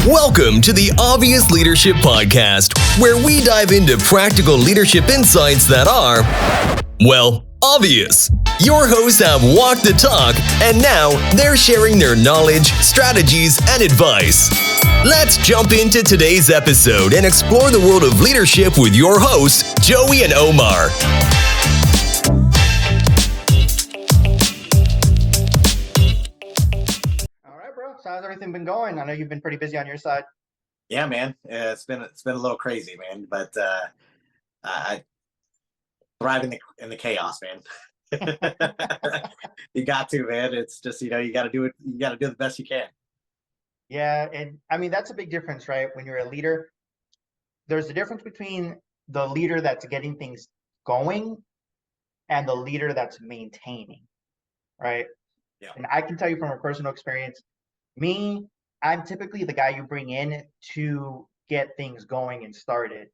Welcome to the Obvious Leadership Podcast, where we dive into practical leadership insights that are, well, obvious. Your hosts have walked the talk, and now they're sharing their knowledge, strategies, and advice. Let's jump into today's episode and explore the world of leadership with your hosts, Joey and Omar. So how's everything been going? I know you've been pretty busy on your side. Yeah, man. It's been a little crazy, man. But I thrive in the chaos, man. You got to, man. It's just you got to do it. You got to do the best you can. Yeah, and I mean that's a big difference, right? When you're a leader, there's a difference between the leader that's getting things going and the leader that's maintaining, right? Yeah. And I can tell you from a personal experience. I'm typically the guy you bring in to get things going and started.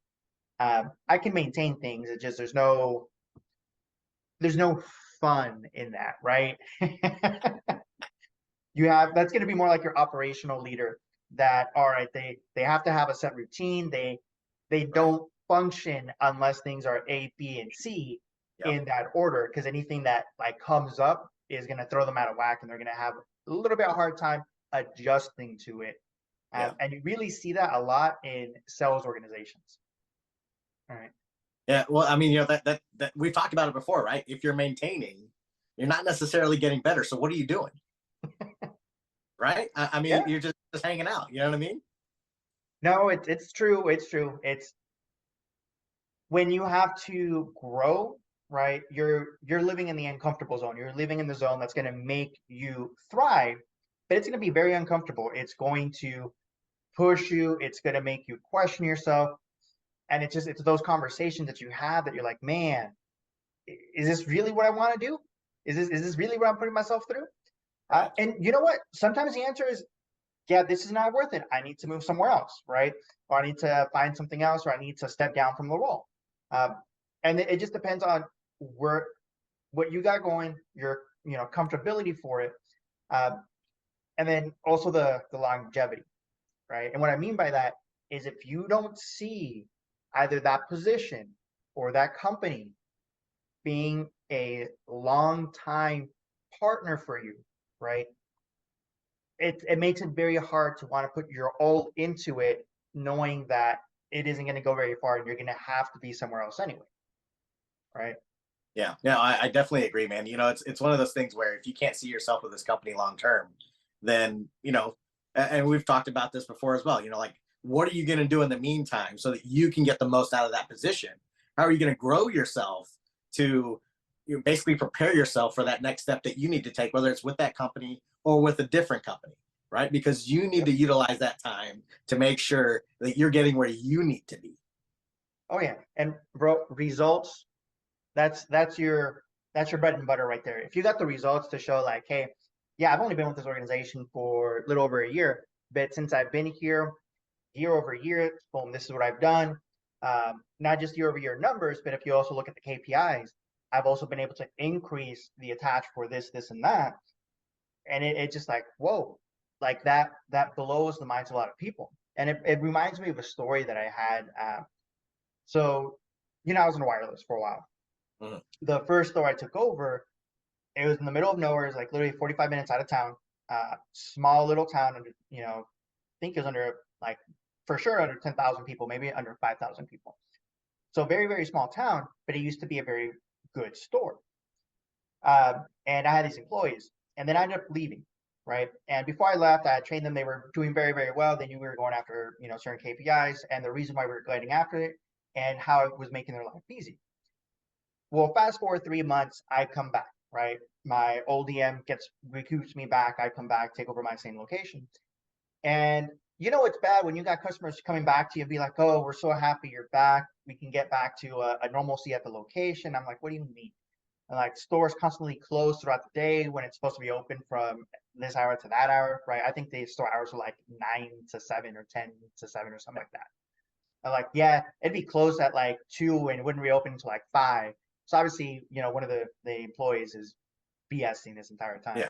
I can maintain things. It's just there's no fun in that, right? That's going to be more like your operational leader. That all right, they have to have a set routine. They don't function unless things are A, B, and C in that order. Because anything that like comes up is going to throw them out of whack, and they're going to have a little bit of a hard time adjusting to it. And you really see that a lot in sales organizations. All right. Yeah. Well, I mean, that we've talked about it before, right? If you're maintaining, you're not necessarily getting better. So what are you doing? Right? I mean, you're just hanging out. You know what I mean? No, it's true. It's true. It's when you have to grow, right? You're living in the uncomfortable zone. You're living in the zone that's going to make you thrive. But it's going to be very uncomfortable. It's going to push you. It's going to make you question yourself. And it's those conversations that you have that you're like, man, is this really what I want to do? Is this really what I'm putting myself through? And you know what? Sometimes the answer is, yeah, this is not worth it. I need to move somewhere else, right? Or I need to find something else, or I need to step down from the role. And it just depends on what you got going, your comfortability for it. And then also the longevity, right? And what I mean by that is if you don't see either that position or that company being a long time partner for you, right? It makes it very hard to want to put your all into it, knowing that it isn't going to go very far and you're going to have to be somewhere else anyway, right? Yeah. No, I definitely agree, man. It's one of those things where if you can't see yourself with this company long term, then, and we've talked about this before as well, like, what are you going to do in the meantime so that you can get the most out of that position? How are you going to grow yourself to basically prepare yourself for that next step that you need to take, whether it's with that company or with a different company, right? Because you need to utilize that time to make sure that you're getting where you need to be. Oh yeah. And bro, results, that's your bread and butter right there. If you got the results to show like, hey, yeah, I've only been with this organization for a little over a year, but since I've been here, year over year, boom, this is what I've done. Not just year over year numbers, but if you also look at the KPIs, I've also been able to increase the attach for this, and that. And it's just like, whoa, like that blows the minds of a lot of people. And it reminds me of a story that I had. So, I was in wireless for a while. Mm-hmm. The first store I took over, it was in the middle of nowhere. It's like literally 45 minutes out of town. Small little town, under, I think it was under like for sure under 10,000 people, maybe under 5,000 people. So very, very small town, but it used to be a very good store. And I had these employees, and then I ended up leaving, right? And before I left, I had trained them. They were doing very, very well. They knew we were going after, certain KPIs and the reason why we were going after it and how it was making their life easy. Well, fast forward 3 months, I come back, right? My old DM recruits me back. I come back, take over my same location. And it's bad when you got customers coming back to you and be like, oh, we're so happy you're back. We can get back to a normalcy at the location. I'm like, what do you mean? And like stores constantly closed throughout the day when it's supposed to be open from this hour to that hour, right? I think the store hours were like 9 to 7 or 10 to 7 or something like that. I'm like, yeah, it'd be closed at like 2 and it wouldn't reopen until like 5. So obviously, one of the employees is BSing this entire time.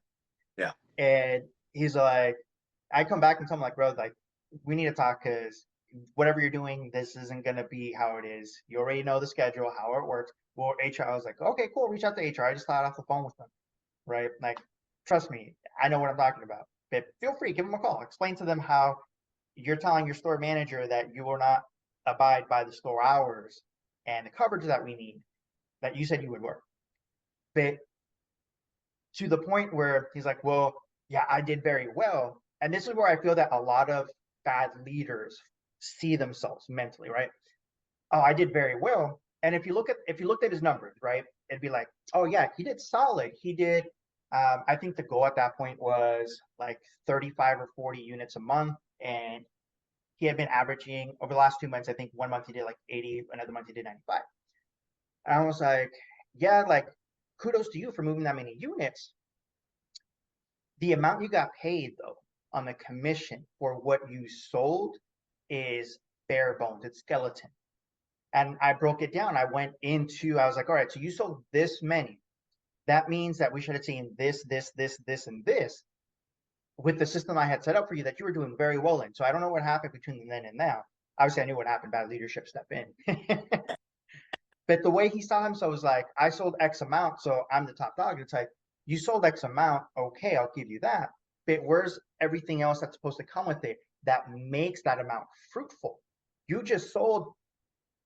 Yeah. And he's like, I come back and tell him like, bro, like we need to talk because whatever you're doing, this isn't going to be how it is. You already know the schedule, how it works. Well, HR, I was like, okay, cool. Reach out to HR. I just got off the phone with them, right? Like, trust me, I know what I'm talking about. But feel free, give them a call. Explain to them how you're telling your store manager that you will not abide by the store hours and the coverage that we need that you said you would work. But to the point where he's like, well, yeah, I did very well. And this is where I feel that a lot of bad leaders see themselves mentally, right? Oh, I did very well. And if you looked at his numbers, right, it'd be like, oh yeah, he did solid. He did. I think the goal at that point was like 35 or 40 units a month, and he had been averaging over the last 2 months. I think 1 month he did like 80, another month he did 95. And I was like, yeah, like kudos to you for moving that many units. The amount you got paid though on the commission for what you sold is bare bones. It's skeleton. And I broke it down. I was like, all right, so you sold this many. That means that we should have seen this, and this with the system I had set up for you that you were doing very well in. So I don't know what happened between then and now. Obviously, I knew what happened. Bad leadership step in. But the way he saw him, so it was like, I sold X amount, so I'm the top dog. It's like, you sold X amount, okay, I'll give you that. But where's everything else that's supposed to come with it that makes that amount fruitful? You just sold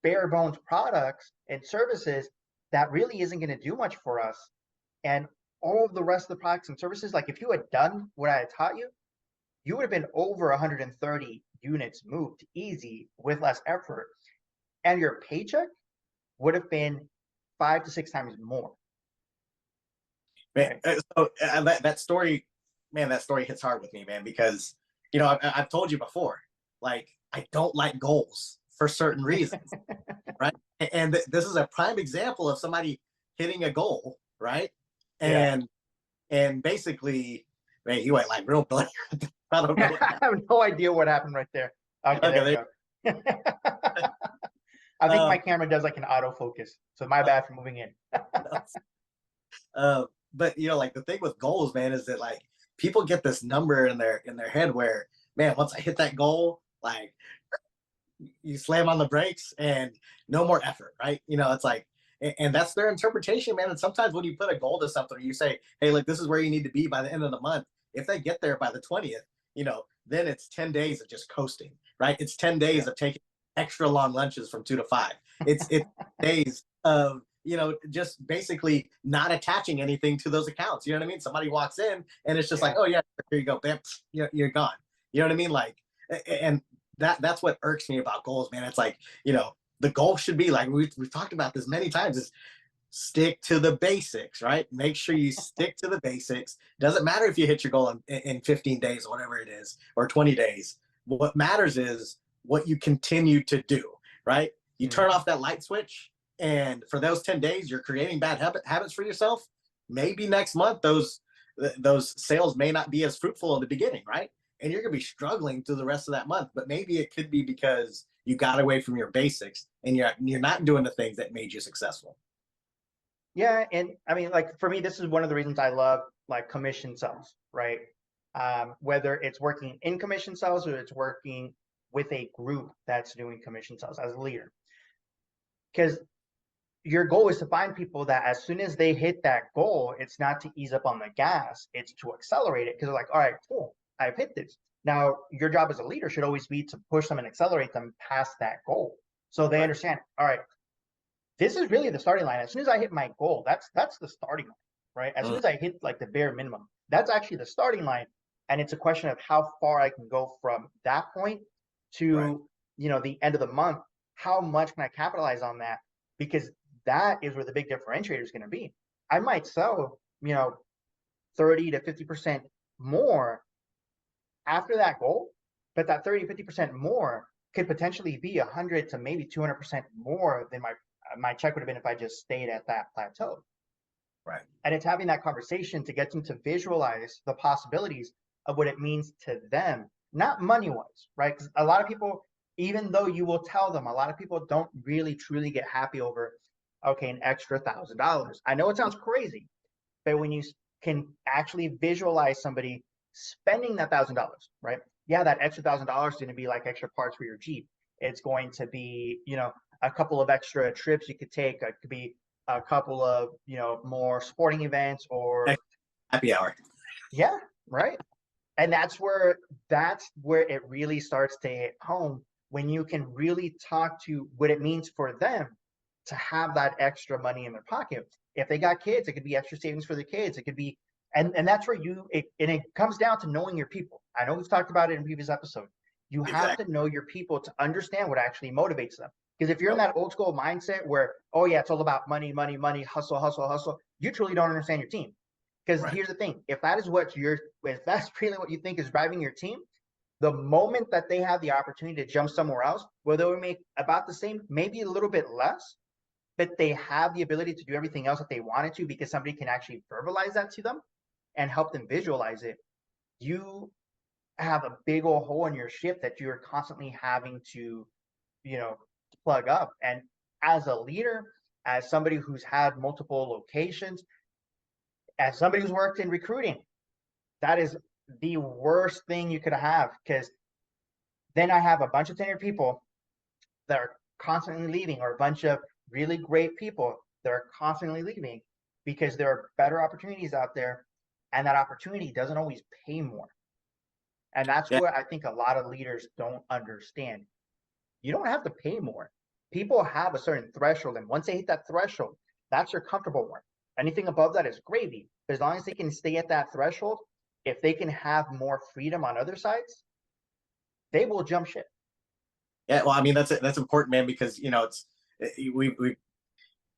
bare bones products and services that really isn't going to do much for us. And all of the rest of the products and services, like if you had done what I had taught you, you would have been over 130 units moved easy with less effort. And your paycheck would have been 5 to 6 times more. Man, so that story, man, that story hits hard with me, man, because, you know, I've told you before, like, I don't like goals for certain reasons, right? And this is a prime example of somebody hitting a goal, right? And basically, man, you went like real black. I don't know. I have no idea what happened right there. Okay, there we go. I think my camera does like an autofocus, so my bad for moving in. But you know, like the thing with goals, man, is that like people get this number in their head where, man, once I hit that goal, like you slam on the brakes and no more effort, right? You know, it's like, and that's their interpretation, man. And sometimes when you put a goal to something, you say, hey, like this is where you need to be by the end of the month. If they get there by the 20th, you know, then it's 10 days of just coasting, right? It's 10 days of taking extra long lunches from 2 to 5. It's days of, you know, just basically not attaching anything to those accounts. You know what I mean? Somebody walks in and it's just like, oh yeah, here you go, bam, you're gone. You know what I mean? Like, and that's what irks me about goals, man. It's like, you know, the goal should be like, we've talked about this many times, is stick to the basics, right? Make sure you stick to the basics. Doesn't matter if you hit your goal in 15 days or whatever it is, or 20 days. What matters is what you continue to do, right? You turn off that light switch, and for those 10 days, you're creating bad habits for yourself. Maybe next month, those sales may not be as fruitful in the beginning, right? And you're going to be struggling through the rest of that month. But maybe it could be because you got away from your basics and you're not doing the things that made you successful. Yeah, and I mean, like for me, this is one of the reasons I love like commission sales, right? Whether it's working in commission sales or it's working with a group that's doing commission sales as a leader, because your goal is to find people that as soon as they hit that goal, it's not to ease up on the gas, it's to accelerate it, because they're like, all right, cool, I've hit this. Now, your job as a leader should always be to push them and accelerate them past that goal. So they understand, all right, this is really the starting line. As soon as I hit my goal, that's the starting line, right? As soon as I hit like the bare minimum, that's actually the starting line. And it's a question of how far I can go from that point to, you know, the end of the month. How much can I capitalize on that? Because that is where the big differentiator is going to be. I might sell, you know, 30 to 50% more after that goal, but that 30 to 50% more could potentially be 100 to maybe 200% more than my check would have been if I just stayed at that plateau. Right. And it's having that conversation to get them to visualize the possibilities of what it means to them, not money wise, right? Because a lot of people, even though you will tell them, a lot of people don't really truly get happy over, okay, an extra $1,000. I know it sounds crazy, but when you can actually visualize somebody spending that $1,000, right? yeah, that extra $1,000 is going to be like extra parts for your Jeep. It's going to be, a couple of extra trips you could take. It could be a couple of, more sporting events or Happy hour. yeah, right. And that's where it really starts to hit home when you can really talk to what it means for them to have that extra money in their pocket. If they got kids, it could be extra savings for the kids. It could be, and that's where it comes down to knowing your people. I know we've talked about it in previous episodes. You have Exactly. to know your people to understand what actually motivates them. Because if you're in Yep. that old school mindset where, oh yeah, it's all about money, money, money, hustle, hustle, hustle, you truly don't understand your team. Because Right. here's the thing: if that's really what you think is driving your team, the moment that they have the opportunity to jump somewhere else, where they will make about the same, maybe a little bit less, but they have the ability to do everything else that they wanted to because somebody can actually verbalize that to them and help them visualize it, you have a big old hole in your ship that you're constantly having to, you know, plug up. And as a leader, as somebody who's had multiple locations, as somebody who's worked in recruiting, that is the worst thing you could have, because then I have a bunch of tenured people that are constantly leaving, or a bunch of really great people that are constantly leaving because there are better opportunities out there, and that opportunity doesn't always pay more. And that's Yeah. what I think a lot of leaders don't understand. You don't have to pay more. People have a certain threshold, and once they hit that threshold, that's your comfortable one. Anything above that is gravy. But as long as they can stay at that threshold, if they can have more freedom on other sides, they will jump ship. Yeah. Well, I mean, that's important, man, because it's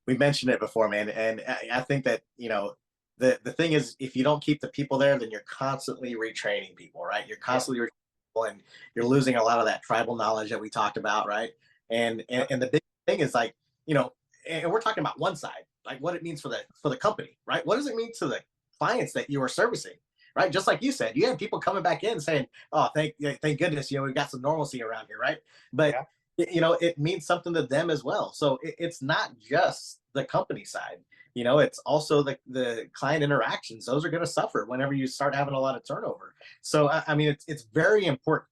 we mentioned it before, man, and I think that the thing is, if you don't keep the people there, then you're constantly retraining people, right? You're Yeah. constantly retraining people, and you're losing a lot of that tribal knowledge that we talked about, right? And and, Yep. and the big thing is like, and we're talking about one side, like what it means for the company, right? What does it mean to the clients that you are servicing? Right, just like you said, you had people coming back in saying, "Oh, thank goodness, we've got some normalcy around here," right? But Yeah. it means something to them as well. So it's not just the company side. It's also the client interactions. Those are going to suffer whenever you start having a lot of turnover. So I mean, it's very important.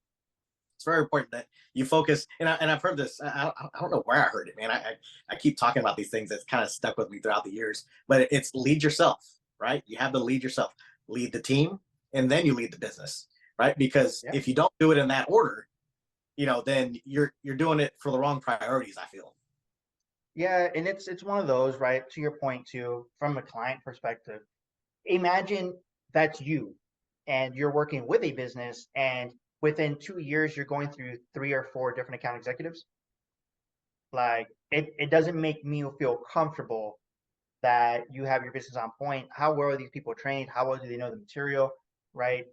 It's very important that you focus. And I've heard this. I don't know where I heard it, man. I keep talking about these things that's kind of stuck with me throughout the years. But it's lead yourself, right? You have to lead yourself, lead the team, and then you lead the business, right? Because Yeah. if you don't do it in that order, then you're doing it for the wrong priorities, I feel. Yeah, and it's one of those, right? To your point too, from a client perspective, imagine that's you and you're working with a business, and within 2 years you're going through 3 or 4 different account executives. Like it doesn't make me feel comfortable that you have your business on point. How well are these people trained? How well do they know the material? Right?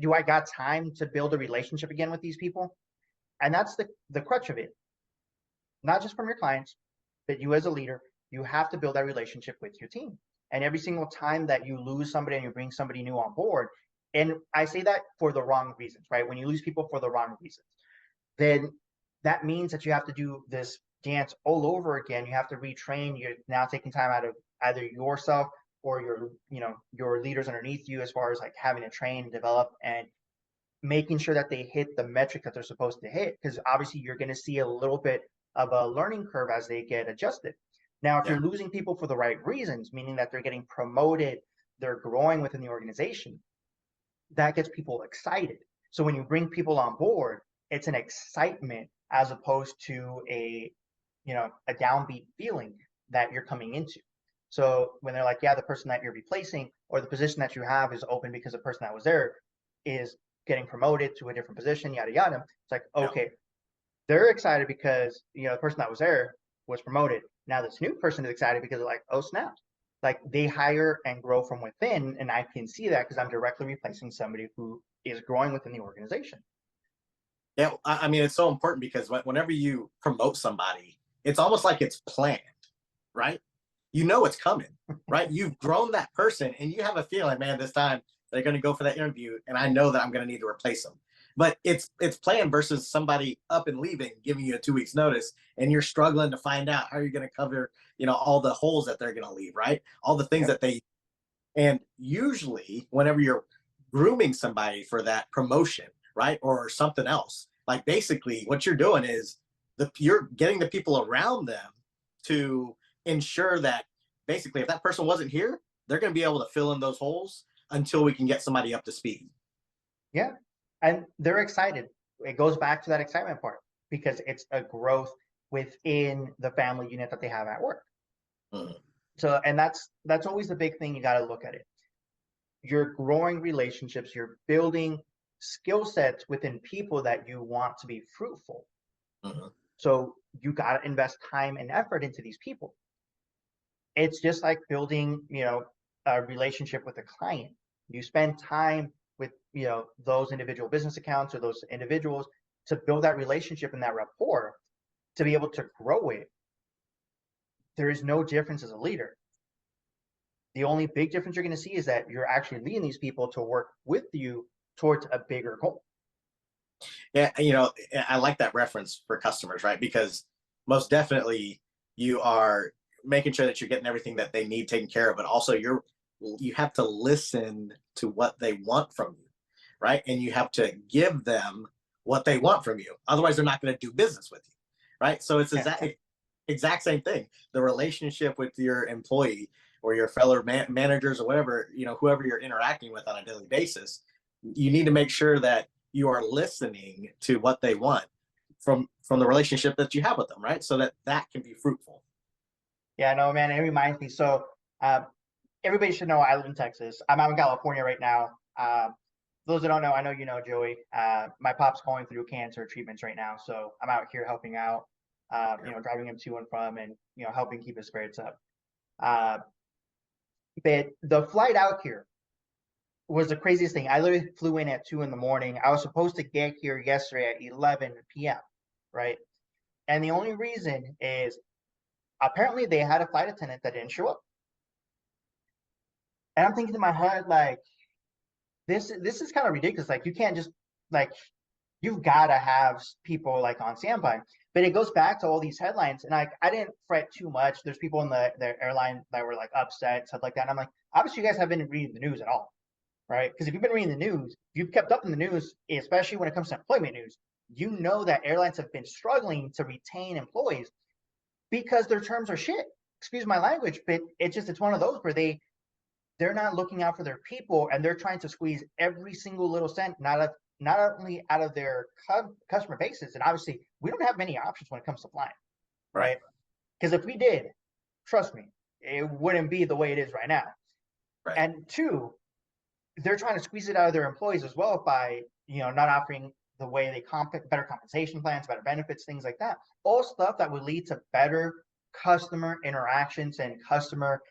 Do I got time to build a relationship again with these people? And that's the crutch of it. Not just from your clients, but you as a leader, you have to build that relationship with your team. And every single time that you lose somebody and you bring somebody new on board, and I say that for the wrong reasons, right? When you lose people for the wrong reasons, then that means that you have to do this dance all over again. You have to retrain. You're now taking time out of either yourself or your leaders underneath you, as far as like having to train, develop, and making sure that they hit the metric that they're supposed to hit, because obviously you're going to see a little bit of a learning curve as they get adjusted. Now, if Yeah. you're losing people for the right reasons, meaning that they're getting promoted, they're growing within the organization, that gets people excited. So when you bring people on board, it's an excitement as opposed to a downbeat feeling that you're coming into. So when they're like, yeah, the person that you're replacing or the position that you have is open because the person that was there is getting promoted to a different position, yada yada. It's like, Yeah. okay, they're excited because the person that was there was promoted. Now this new person is excited because they're like, oh snap. Like they hire and grow from within, and I can see that because I'm directly replacing somebody who is growing within the organization. Yeah, I mean, it's so important because whenever you promote somebody, it's almost like it's planned, right? You know it's coming, right? You've grown that person, and you have a feeling, man, this time they're going to go for that interview, and I know that I'm going to need to replace them. But it's planned versus somebody up and leaving, giving you a 2 weeks notice, and you're struggling to find out how you're going to cover, all the holes that they're going to leave, right? All the things Yep. that they. And usually, whenever you're grooming somebody for that promotion, right? Or something else. Like basically what you're doing is you're getting the people around them to ensure that basically if that person wasn't here, they're going to be able to fill in those holes until we can get somebody up to speed. Yeah. And they're excited. It goes back to that excitement part because it's a growth within the family unit that they have at work. Mm-hmm. So, and that's always the big thing. You got to look at it. You're growing relationships, you're building skill sets within people that you want to be fruitful. Mm-hmm. So you got to invest time and effort into these people. It's just like building, a relationship with a client. You spend time with, those individual business accounts or those individuals to build that relationship and that rapport to be able to grow it. There is no difference as a leader. The only big difference you're going to see is that you're actually leading these people to work with you towards a bigger goal. Yeah, I like that reference for customers, right? Because most definitely you are making sure that you're getting everything that they need taken care of, but also you have to listen to what they want from you, right? And you have to give them what they want from you. Otherwise, they're not going to do business with you, right? So it's exact same thing. The relationship with your employee or your fellow managers or whatever, whoever you're interacting with on a daily basis, you need to make sure that you are listening to what they want from the relationship that you have with them, right? So that can be fruitful. Yeah, no, man, it reminds me. So everybody should know I live in Texas. I'm out in California right now. Those that don't know, I know you know, Joey. My pop's going through cancer treatments right now, so I'm out here helping out, driving him to and from and, helping keep his spirits up. But the flight out here was the craziest thing. I literally flew in at 2 a.m. I was supposed to get here yesterday at 11 p.m., right? And the only reason is apparently they had a flight attendant that didn't show up. And I'm thinking in my head, like, this is kind of ridiculous. Like, you can't just, like, you've got to have people, like, on standby. But it goes back to all these headlines. And, I didn't fret too much. There's people in the airline that were, like, upset, stuff like that. And I'm like, obviously, you guys haven't been reading the news at all, right? Because if you've been reading the news, you've kept up in the news, especially when it comes to employment news, you know that airlines have been struggling to retain employees because their terms are shit. Excuse my language, but it's one of those where they're not looking out for their people and they're trying to squeeze every single little cent, not only out of their customer bases. And obviously we don't have many options when it comes to flying, right? Because if we did, trust me, it wouldn't be the way it is right now. Right. And two, they're trying to squeeze it out of their employees as well by, not offering the way they better compensation plans, better benefits, things like that. All stuff that would lead to better customer interactions and customer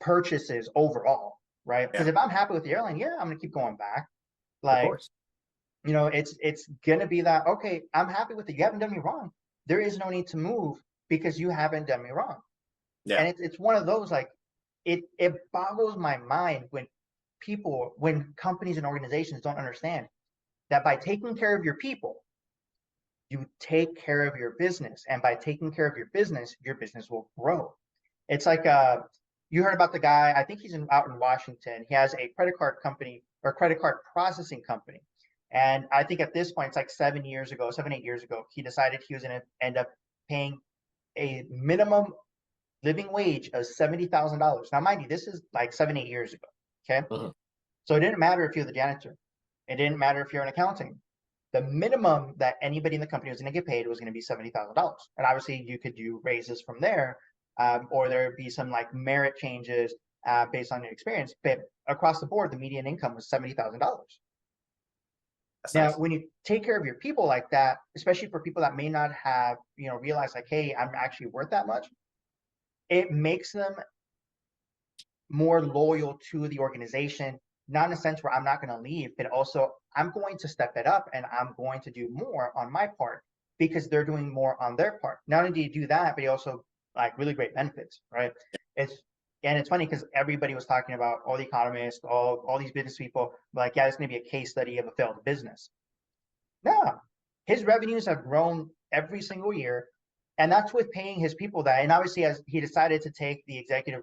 purchases overall, right? Because if I'm happy with the airline, I'm going to keep going back. Like, it's going to be that, okay, I'm happy with it. You haven't done me wrong. There is no need to move because you haven't done me wrong. Yeah. And it's one of those, like, it boggles my mind when companies and organizations don't understand that by taking care of your people, you take care of your business. And by taking care of your business will grow. It's like, you heard about the guy, I think he's out in Washington. He has a credit card company or credit card processing company. And I think at this point, it's like 7, 8 years ago, he decided he was going to end up paying a minimum living wage of $70,000. Now, mind you, this is like 7, 8 years ago. Okay. Uh-huh. So it didn't matter if you're the janitor. It didn't matter if you're in accounting. The minimum that anybody in the company was going to get paid was going to be $70,000. And obviously you could do raises from there. Or there would be some like merit changes based on your experience. But across the board, the median income was $70,000. Now, when you take care of your people like that, especially for people that may not have, realized like, hey, I'm actually worth that much, it makes them more loyal to the organization, not in a sense where I'm not going to leave, but also I'm going to step it up and I'm going to do more on my part because they're doing more on their part. Not only do you do that, but you also like really great benefits, right? It's funny because everybody was talking about, all the economists, all these business people, like, yeah, it's going to be a case study of a failed business. No, his revenues have grown every single year, and that's with paying his people that. And obviously, as he decided to take the executive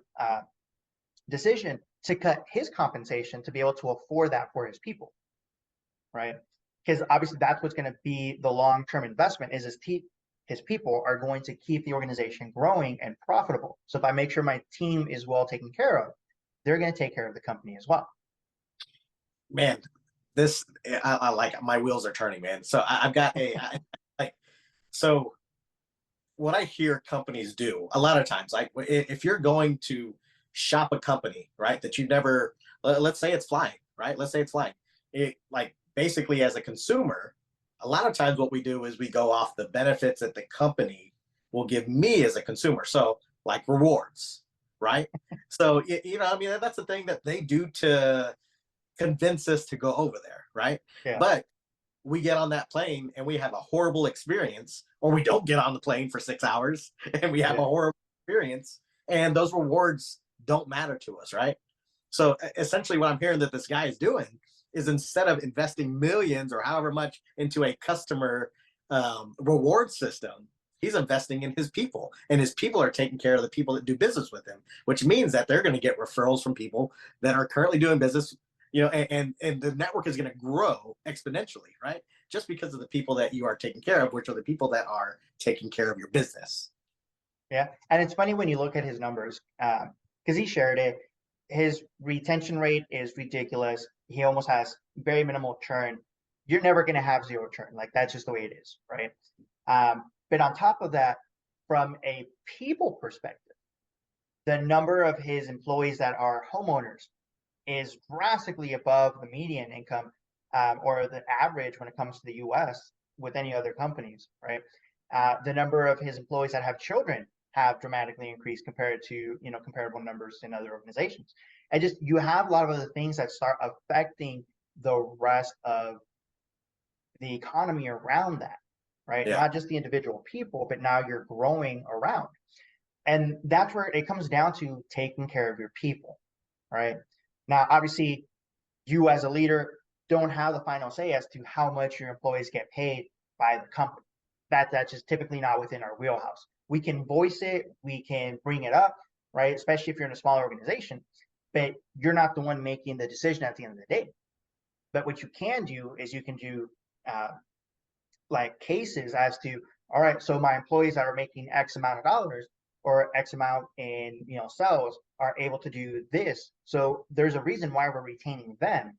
decision to cut his compensation to be able to afford that for his people. right? Because obviously that's what's going to be the long-term investment is his people are going to keep the organization growing and profitable. So if I make sure my team is well taken care of, they're going to take care of the company as well. Man, this I like, my wheels are turning, man. So I've got like, so what I hear companies do a lot of times, like if you're going to shop a company, right, that you never, let's say it's flying, right? Let's say it's flying. It, like, basically as a consumer, a lot of times what we do is we go off the benefits that the company will give me as a consumer. So like rewards, right? So, you know, I mean, that's the thing that they do to convince us to go over there, right? Yeah. But we get on that plane and we have a horrible experience, or we don't get on the plane for 6 hours and we have a horrible experience, and those rewards don't matter to us, right? So essentially what I'm hearing that this guy is doing is, instead of investing millions or however much into a customer reward system, he's investing in his people, and his people are taking care of the people that do business with him, which means that they're going to get referrals from people that are currently doing business, you know, and the network is going to grow exponentially, right? Just because of the people that you are taking care of, which are the people that are taking care of your business. Yeah. And it's funny when you look at his numbers, because he shared it. His retention rate is ridiculous. He almost has very minimal churn. You're never going to have zero churn. Like, that's just the way it is, right? But on top of that, from a people perspective, the number of his employees that are homeowners is drastically above the median income, or the average when it comes to the US with any other companies, right? The number of his employees that have children have dramatically increased compared to, you know, comparable numbers in other organizations. And just, you have a lot of other things that start affecting the rest of the economy around that, right? Yeah. Not just the individual people, but now you're growing around. And that's where it comes down to taking care of your people, right? Now, obviously, you as a leader don't have the final say as to how much your employees get paid by the company. That's just typically not within our wheelhouse. We can voice it, we can bring it up, right? Especially if you're in a smaller organization, but you're not the one making the decision at the end of the day. But what you can do is you can do uh, like cases as to, all right, so my employees that are making X amount of dollars or X amount in, you know, sales are able to do this. So there's a reason why we're retaining them.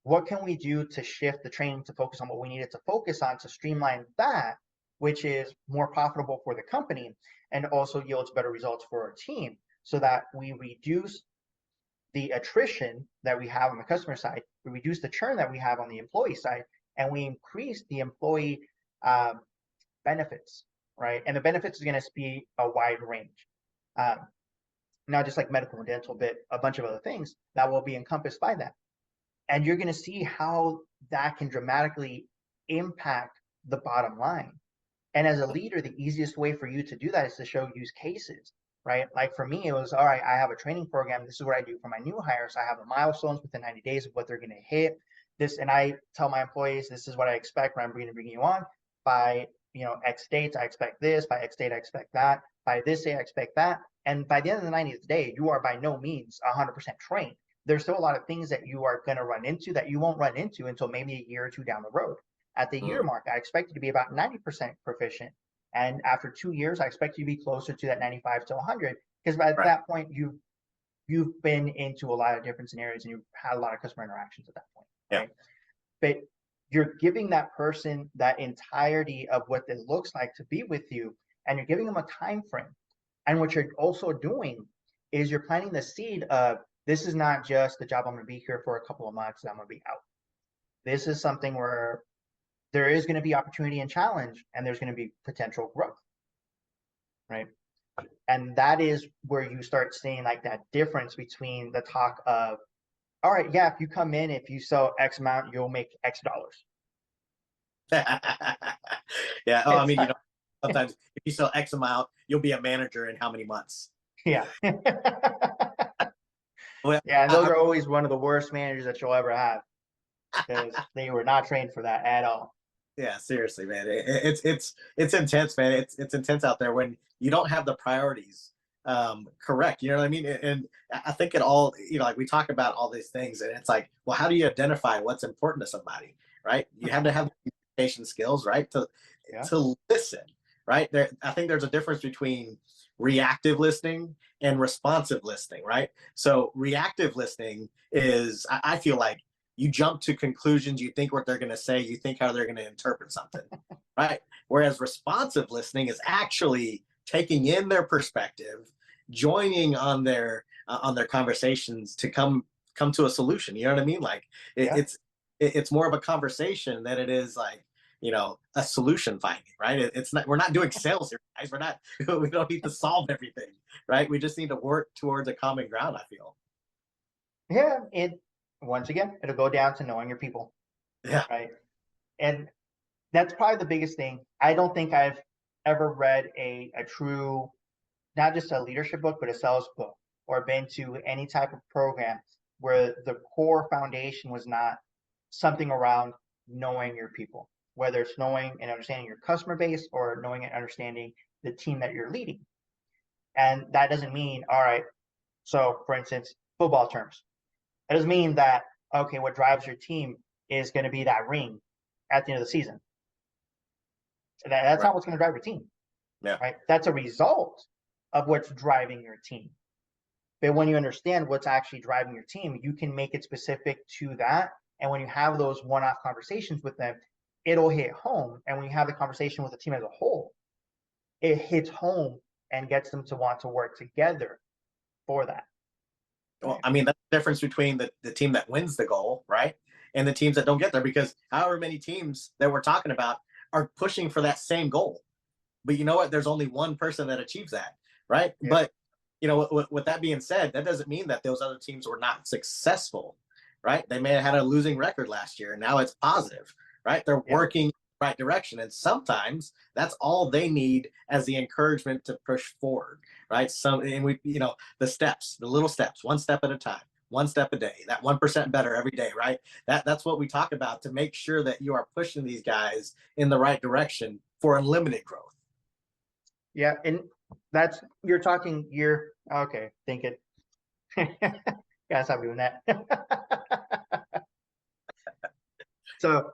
What can we do to shift the training to focus on what we needed to focus on to streamline that, which is more profitable for the company and also yields better results for our team, so that we reduce the attrition that we have on the customer side, we reduce the churn that we have on the employee side, and we increase the employee um, benefits, right? And the benefits is going to be a wide range, um, not just like medical and dental, but a bunch of other things that will be encompassed by that. And you're going to see how that can dramatically impact the bottom line. And as a leader, the easiest way for you to do that is to show use cases, right? Like for me, it was, all right, I have a training program. This is what I do for my new hires. I have the milestones within 90 days of what they're going to hit. This, and I tell my employees, this is what I expect when I'm going to bring you on. By, you know, X dates, I expect this. By X date, I expect that. By this day, I expect that. And by the end of the 90th day, you are by no means 100% trained. There's still a lot of things that you are going to run into that you won't run into until maybe a year or two down the road. At the year mark, I expect you to be about 90% proficient. And after 2 years, I expect you to be closer to that 95 to 100. Because by that point, you've been into a lot of different scenarios and you've had a lot of customer interactions at that point, right? But you're giving that person that entirety of what it looks like to be with you, and you're giving them a time frame. And what you're also doing is you're planting the seed of, this is not just the job I'm going to be here for a couple of months and I'm going to be out. This is something where there is going to be opportunity and challenge, and there's going to be potential growth, right? And that is where you start seeing like that difference between the talk of, all right, yeah, if you come in, if you sell X amount, you'll make X dollars. Yeah. Oh, I mean, you know, sometimes if you sell X amount, you'll be a manager in how many months? Yeah. Well, yeah, and those are always one of the worst managers that you'll ever have, because they were not trained for that at all. Yeah, seriously, man. It's intense, man. It's intense out there when you don't have the priorities correct. You know what I mean? And I think it all, you know, like we talk about all these things, and it's like, well, how do you identify what's important to somebody? right? You have to have communication skills, right? Yeah. To listen, right? I think there's a difference between reactive listening and responsive listening, right? So reactive listening is, I feel like you jump to conclusions, you think what they're going to say, you think how they're going to interpret something, right? Whereas responsive listening is actually taking in their perspective, joining on their conversations to come to a solution. You know what I mean? Like Yeah. it's more of a conversation than it is like, a solution finding, right? It's not, we're not doing sales here, guys. We're not, we don't need to solve everything, right? We just need to work towards a common ground, I feel. Yeah. Once again, it'll go down to knowing your people, Yeah. right? And that's probably the biggest thing. I don't think I've ever read a true, not just a leadership book, but a sales book, or been to any type of program where the core foundation was not something around knowing your people, whether it's knowing and understanding your customer base or knowing and understanding the team that you're leading. And that doesn't mean, all right, so for instance, football terms, it doesn't mean that, okay, what drives your team is going to be that ring at the end of the season. That's Right. not what's going to drive your team, Yeah. right? That's a result of what's driving your team. But when you understand what's actually driving your team, you can make it specific to that. And when you have those one-off conversations with them, it'll hit home. And when you have the conversation with the team as a whole, it hits home and gets them to want to work together for that. Well, I mean, that's the difference between the team that wins the goal, right? And the teams that don't get there, because however many teams that we're talking about are pushing for that same goal. But you know what? There's only one person that achieves that, right? Yeah. But, with that being said, that doesn't mean that those other teams were not successful, right? They may have had a losing record last year, and now it's positive, right? They're Yeah. working in the right direction. And sometimes that's all they need as the encouragement to push forward, right? And the steps, the little steps, one step at a time, one step a day, that 1% better every day, right? That's what we talk about to make sure that you are pushing these guys in the right direction for unlimited growth. Yeah. And okay, think it. Gotta stop doing that. So,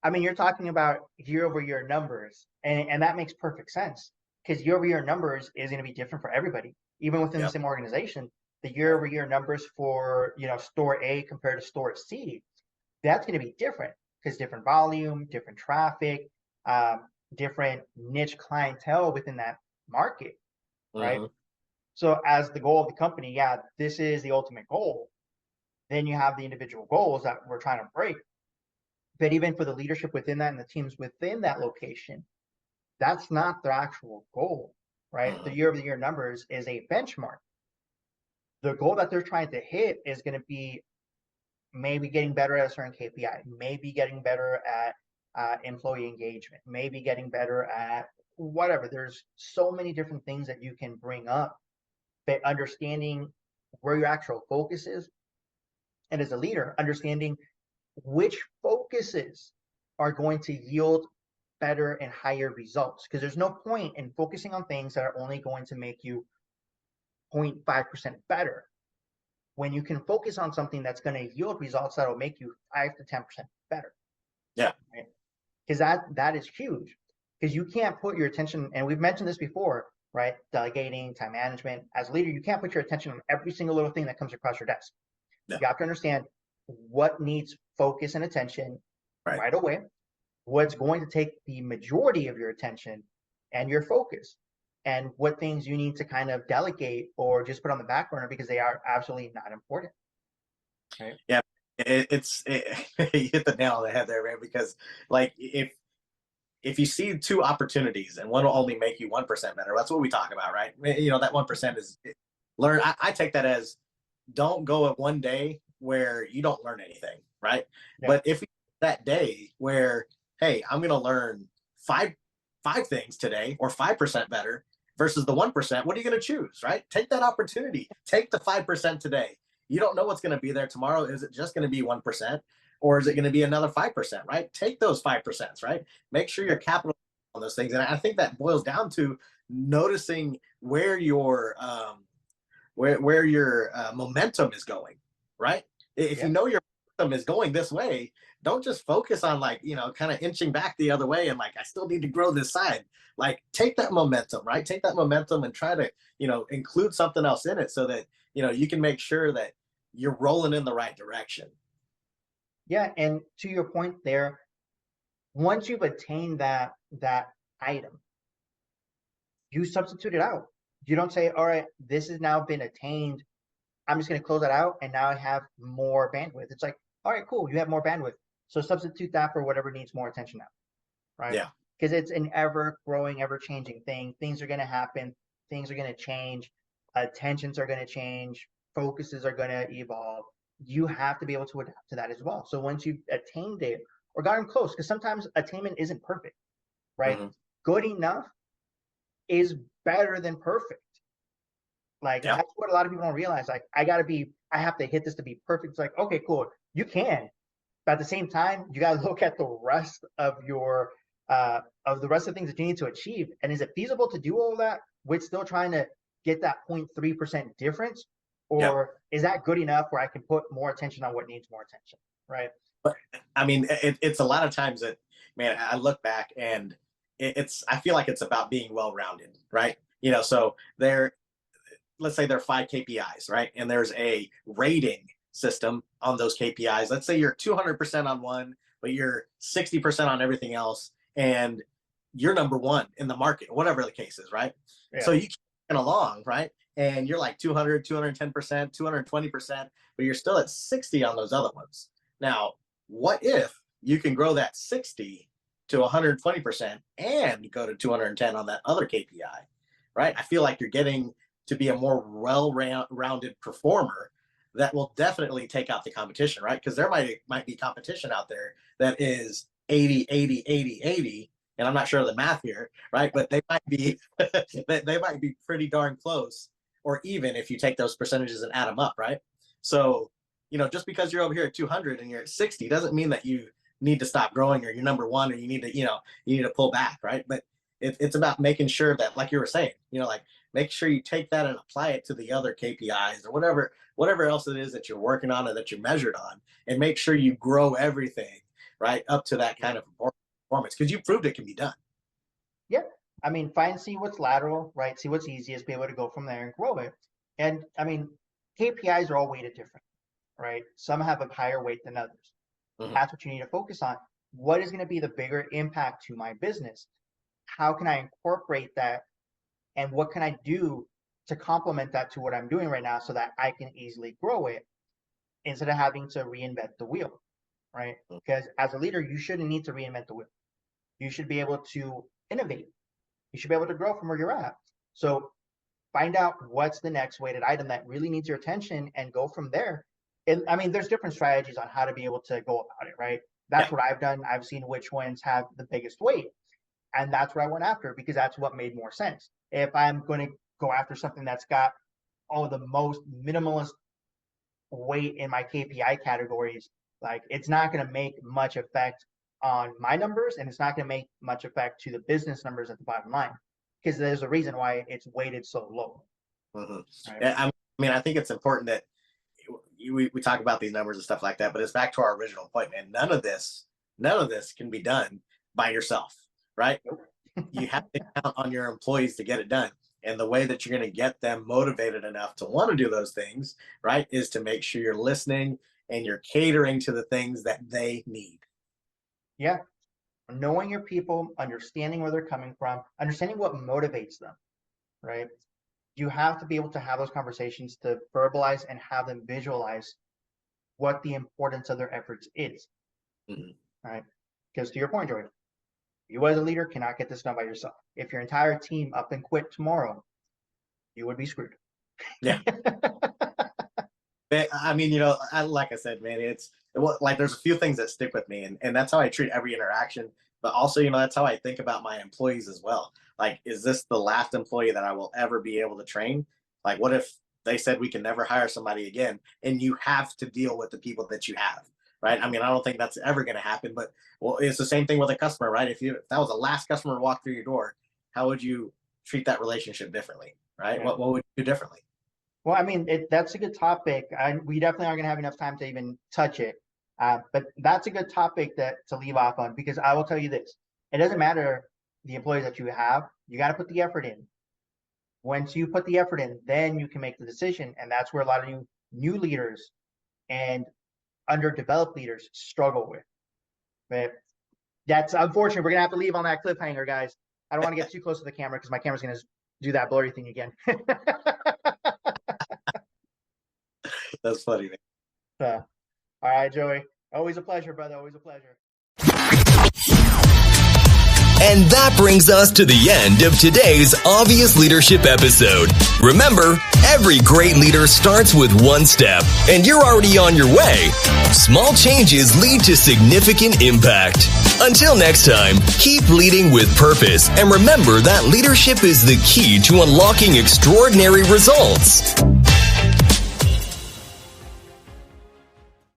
I mean, you're talking about year-over-year numbers, and that makes perfect sense because year-over-year numbers is going to be different for everybody, even within the same organization. The year-over-year numbers for store A compared to store C, that's going to be different because different volume, different traffic, different niche clientele within that market, right? Mhm. So, as the goal of the company, yeah, this is the ultimate goal. Then you have the individual goals that we're trying to break. But even for the leadership within that and the teams within that location, that's not their actual goal, right? The Mhm. year-over-year numbers is a benchmark. The goal that they're trying to hit is going to be maybe getting better at a certain KPI, maybe getting better at employee engagement, maybe getting better at whatever. There's so many different things that you can bring up, but understanding where your actual focus is, and as a leader, understanding which focuses are going to yield better and higher results. Because there's no point in focusing on things that are only going to make you 0.5% better when you can focus on something that's going to yield results that will make you 5 to 10% better. Yeah. Right? Because that is huge. Because you can't put your attention, and we've mentioned this before, right? Delegating, time management. As a leader, you can't put your attention on every single little thing that comes across your desk. Yeah. You have to understand what needs focus and attention right away, what's going to take the majority of your attention and your focus, and what things you need to kind of delegate or just put on the back burner because they are absolutely not important. Right? Yeah, you hit the nail on the head there, man. Because like if you see two opportunities and one will only make you 1% better, that's what we talk about, right? That 1% is learn. I take that as don't go at one day where you don't learn anything, right? Yeah. But if that day where, hey, I'm going to learn five things today or 5% better versus the 1%, what are you going to choose, right? Take that opportunity. Take the 5% today. You don't know what's going to be there tomorrow. Is it just going to be 1%, or is it going to be another 5%, right? Take those 5%, right? Make sure you're capital on those things. And I think that boils down to noticing where your momentum is going, right? If you know your is going this way, don't just focus on like, kind of inching back the other way and like, I still need to grow this side. Like take that momentum, right? Take that momentum and try to, include something else in it so that, you can make sure that you're rolling in the right direction. Yeah. And to your point there, once you've attained that item, you substitute it out. You don't say, all right, this has now been attained. I'm just going to close that out. And now I have more bandwidth. It's like, all right, cool. You have more bandwidth. So substitute that for whatever needs more attention now. Right. Yeah. Because it's an ever growing, ever changing thing. Things are going to happen. Things are going to change. Attentions are going to change. Focuses are going to evolve. You have to be able to adapt to that as well. So once you've attained it or gotten close, because sometimes attainment isn't perfect, right? Mm-hmm. Good enough is better than perfect. Like that's what a lot of people don't realize. Like I have to hit this to be perfect. It's like, okay, cool. You can, but at the same time, you got to look at the rest of your of the rest of the things that you need to achieve. And is it feasible to do all that with still trying to get that 0.3% difference? Or is that good enough where I can put more attention on what needs more attention? Right. But I mean, it's a lot of times that, man, I look back and I feel like it's about being well-rounded, right? So let's say there are 5 KPIs, right? And there's a rating system on those KPIs. Let's say you're 200% on one, but you're 60% on everything else. And you're number 1 in the market, whatever the case is, right? Yeah. So you keep along, right? And you're like 200, 210%, 220%, but you're still at 60 on those other ones. Now, what if you can grow that 60 to 120% and go to 210 on that other KPI, right? I feel like you're getting to be a more well-rounded performer that will definitely take out the competition, right? Because there might be competition out there that is 80, 80, 80, 80, and I'm not sure of the math here, right? But they might be they might be pretty darn close, or even if you take those percentages and add them up, right? So, just because you're over here at 200 and you're at 60 doesn't mean that you need to stop growing or you're number 1 or you need to pull back, right? But it's about making sure that, like you were saying, like make sure you take that and apply it to the other KPIs or whatever else it is that you're working on or that you're measured on, and make sure you grow everything right up to that kind of performance, because you proved it can be done. Yeah. I mean, see what's lateral, right? See what's easiest, be able to go from there and grow it. And I mean, KPIs are all weighted different, right? Some have a higher weight than others. Mm-hmm. That's what you need to focus on. What is going to be the bigger impact to my business? How can I incorporate that? And what can I do to complement that to what I'm doing right now so that I can easily grow it instead of having to reinvent the wheel, right? Because as a leader, you shouldn't need to reinvent the wheel. You should be able to innovate. You should be able to grow from where you're at. So find out what's the next weighted item that really needs your attention and go from there. And I mean, there's different strategies on how to be able to go about it, right? That's what I've done. I've seen which ones have the biggest weight. And that's what I went after because that's what made more sense. If I'm going to go after something that's got the most minimalist weight in my KPI categories, like it's not going to make much effect on my numbers, and it's not going to make much effect to the business numbers at the bottom line, because there's a reason why it's weighted so low. Mm-hmm. Right? I mean, I think it's important that we talk about these numbers and stuff like that, but it's back to our original point, man. None of this can be done by yourself, right? You have to count on your employees to get it done. And the way that you're going to get them motivated enough to want to do those things, right, is to make sure you're listening and you're catering to the things that they need. Yeah. Knowing your people, understanding where they're coming from, understanding what motivates them, right? You have to be able to have those conversations to verbalize and have them visualize what the importance of their efforts is, right? Because to your point, Jordan, you as a leader cannot get this done by yourself. If your entire team up and quit tomorrow, you would be screwed. Yeah. I mean, like I said, man, it's like there's a few things that stick with me, and that's how I treat every interaction. But also, that's how I think about my employees as well. Like, is this the last employee that I will ever be able to train? Like, what if they said we can never hire somebody again, and you have to deal with the people that you have, right? I mean, I don't think that's ever going to happen, but it's the same thing with a customer, right? If that was the last customer to walk through your door, how would you treat that relationship differently, right? Yeah. What would you do differently? Well, I mean, that's a good topic. We definitely aren't going to have enough time to even touch it. But that's a good topic to leave off on, because I will tell you this. It doesn't matter the employees that you have. You got to put the effort in. Once you put the effort in, then you can make the decision. And that's where a lot of new leaders and underdeveloped leaders struggle with. But that's unfortunate. We're going to have to leave on that cliffhanger, guys. I don't want to get too close to the camera because my camera's going to do that blurry thing again. That's funny, man. All right, Joey. Always a pleasure, brother. Always a pleasure. And that brings us to the end of today's Obvious Leadership episode. Remember, every great leader starts with one step, and you're already on your way. Small changes lead to significant impact. Until next time, keep leading with purpose, and remember that leadership is the key to unlocking extraordinary results.